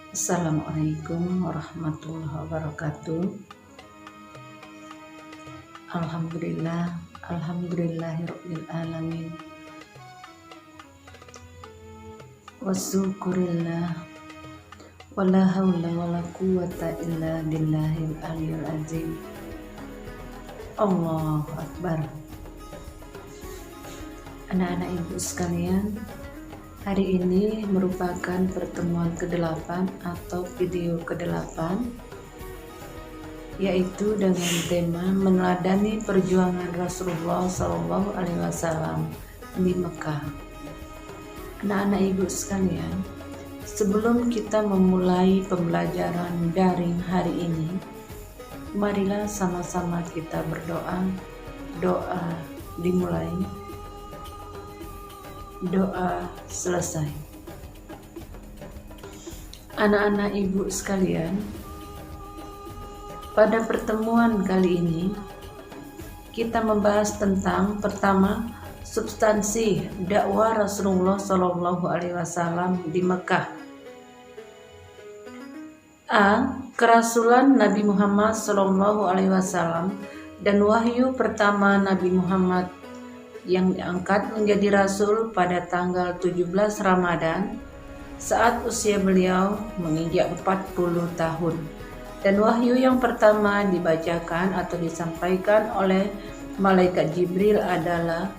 Assalamualaikum warahmatullahi wabarakatuh. Alhamdulillahirabbil alamin. Wasyukurillah wala haula wala quwwata illa billahil aliyyil azim. Allahu akbar. Anak-anak ibu sekalian, hari ini merupakan pertemuan ke-8 atau video ke-8, yaitu dengan tema meneladani perjuangan Rasulullah SAW di Mekah. Anak-anak ibu sekalian, sebelum kita memulai pembelajaran daring hari ini, marilah sama-sama kita berdoa. Doa dimulai, doa selesai. Anak-anak ibu sekalian, pada pertemuan kali ini kita membahas tentang pertama, substansi dakwah Rasulullah SAW di Mekah. A. Kerasulan Nabi Muhammad SAW dan wahyu pertama Nabi Muhammad yang diangkat menjadi Rasul pada tanggal 17 Ramadan saat usia beliau menginjak 40 tahun. Dan wahyu yang pertama dibacakan atau disampaikan oleh Malaikat Jibril adalah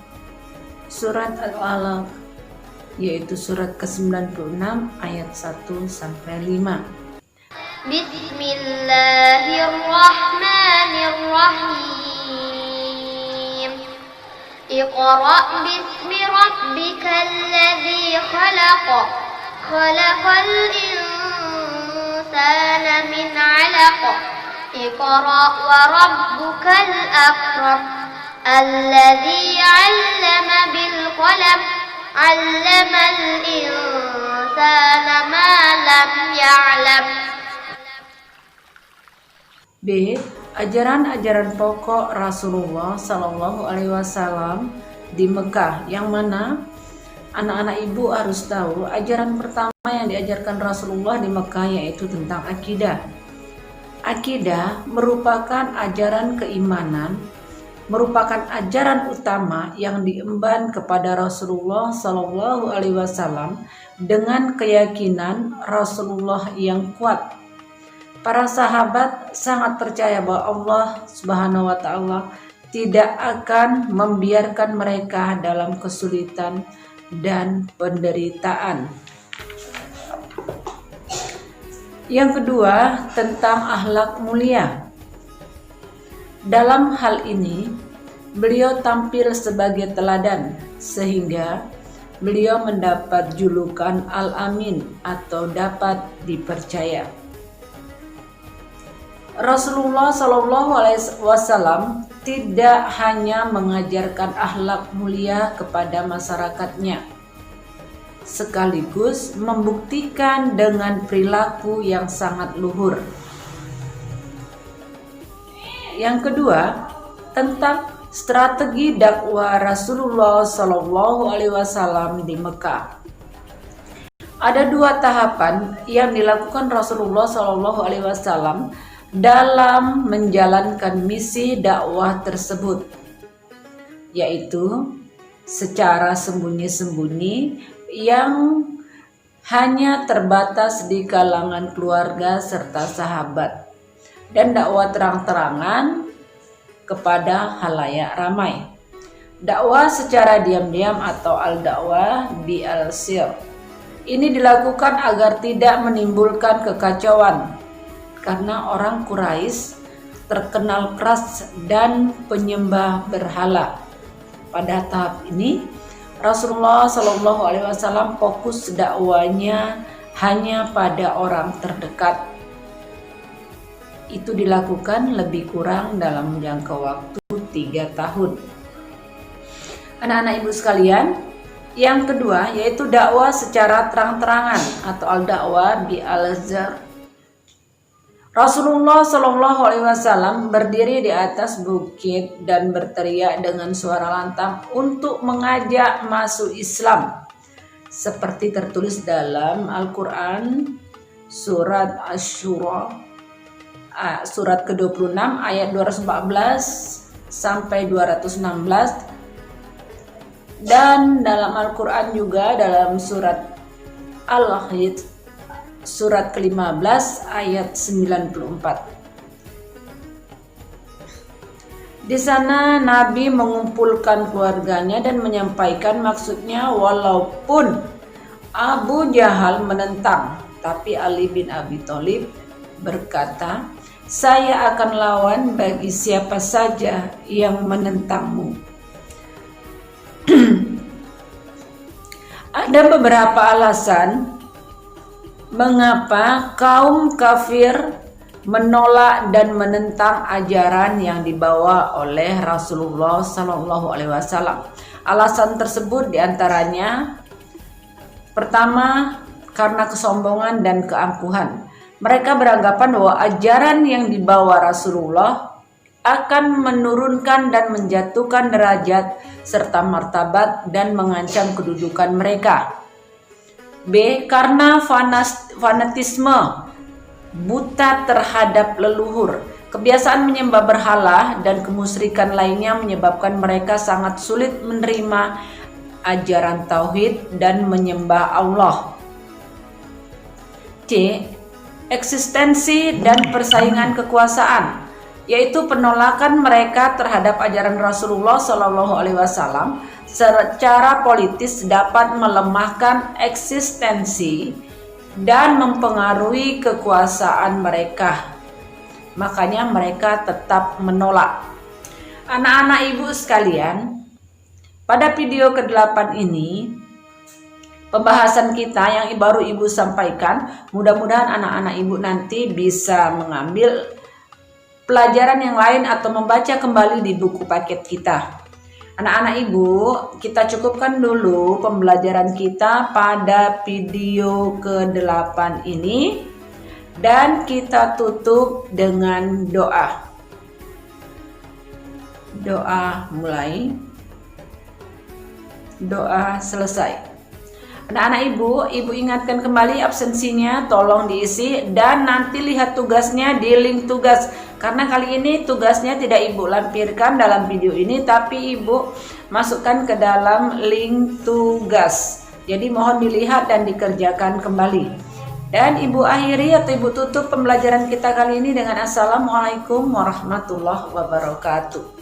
surat Al-Alaq, yaitu surat ke-96 ayat 1-5. Bismillahirrahmanirrahim. Iqra' bismi rabbikal ladzi khalaq. Khalaqal insana min 'alaq. Iqra' wa rabbukal akram. Alladzi 'allama bil qalam. 'Allamal insana ma lam ya'lam. B. Ajaran-ajaran pokok Rasulullah SAW di Mekah, yang mana anak-anak ibu harus tahu ajaran pertama yang diajarkan Rasulullah di Mekah yaitu tentang akidah. Akidah merupakan ajaran keimanan, merupakan ajaran utama yang diemban kepada Rasulullah SAW dengan keyakinan Rasulullah yang kuat. Para sahabat sangat percaya bahwa Allah Subhanahu wa Ta'ala tidak akan membiarkan mereka dalam kesulitan dan penderitaan. Yang kedua, tentang akhlak mulia. Dalam hal ini, beliau tampil sebagai teladan sehingga beliau mendapat julukan Al-Amin atau dapat dipercaya. Rasulullah SAW tidak hanya mengajarkan akhlak mulia kepada masyarakatnya, sekaligus membuktikan dengan perilaku yang sangat luhur. Yang kedua, tentang strategi dakwah Rasulullah SAW di Mekah. Ada dua tahapan yang dilakukan Rasulullah SAW dalam menjalankan misi dakwah tersebut, yaitu secara sembunyi-sembunyi yang hanya terbatas di kalangan keluarga serta sahabat, dan dakwah terang-terangan kepada halayak ramai. Dakwah secara diam-diam atau al-dakwah bi al-sir. Ini dilakukan agar tidak menimbulkan kekacauan, karena orang Quraisy terkenal keras dan penyembah berhala. Pada tahap ini, Rasulullah SAW fokus dakwanya hanya pada orang terdekat. Itu dilakukan lebih kurang dalam jangka waktu 3 tahun. Anak-anak ibu sekalian, yang kedua yaitu dakwah secara terang-terangan atau al-dakwah bi al-zar. Rasulullah SAW berdiri di atas bukit dan berteriak dengan suara lantang untuk mengajak masuk Islam, seperti tertulis dalam Al-Quran surat Asy-Syura surat ke-26 ayat 214 sampai 216, dan dalam Al-Quran juga dalam surat Al-Hijr surat ke-15 ayat 94. Di sana Nabi mengumpulkan keluarganya dan menyampaikan maksudnya, walaupun Abu Jahal menentang, tapi Ali bin Abi Thalib berkata, saya akan lawan bagi siapa saja yang menentangmu. Ada beberapa alasan mengapa kaum kafir menolak dan menentang ajaran yang dibawa oleh Rasulullah Sallallahu Alaihi Wasallam. Alasan tersebut diantaranya, pertama, karena kesombongan dan keangkuhan. Mereka beranggapan bahwa ajaran yang dibawa Rasulullah akan menurunkan dan menjatuhkan derajat serta martabat dan mengancam kedudukan mereka. B. Karena fanatisme, buta terhadap leluhur. Kebiasaan menyembah berhala dan kemusyrikan lainnya menyebabkan mereka sangat sulit menerima ajaran tauhid dan menyembah Allah. C. Eksistensi dan persaingan kekuasaan, yaitu penolakan mereka terhadap ajaran Rasulullah Shallallahu Alaihi Wasallam secara politis dapat melemahkan eksistensi dan mempengaruhi kekuasaan mereka. Makanya mereka tetap menolak. Anak-anak ibu sekalian, pada video ke-8 ini pembahasan kita yang baru ibu sampaikan, mudah-mudahan anak-anak ibu nanti bisa mengambil pelajaran yang lain atau membaca kembali di buku paket kita. Anak-anak ibu, kita cukupkan dulu pembelajaran kita pada video ke-8 ini, dan kita tutup dengan doa. Doa mulai, doa selesai. Anak-anak ibu ingatkan kembali absensinya, tolong diisi dan nanti lihat tugasnya di link tugas. Karena kali ini tugasnya tidak ibu lampirkan dalam video ini, tapi ibu masukkan ke dalam link tugas. Jadi mohon dilihat dan dikerjakan kembali. Dan ibu akhiri atau ibu tutup pembelajaran kita kali ini dengan Assalamualaikum warahmatullahi wabarakatuh.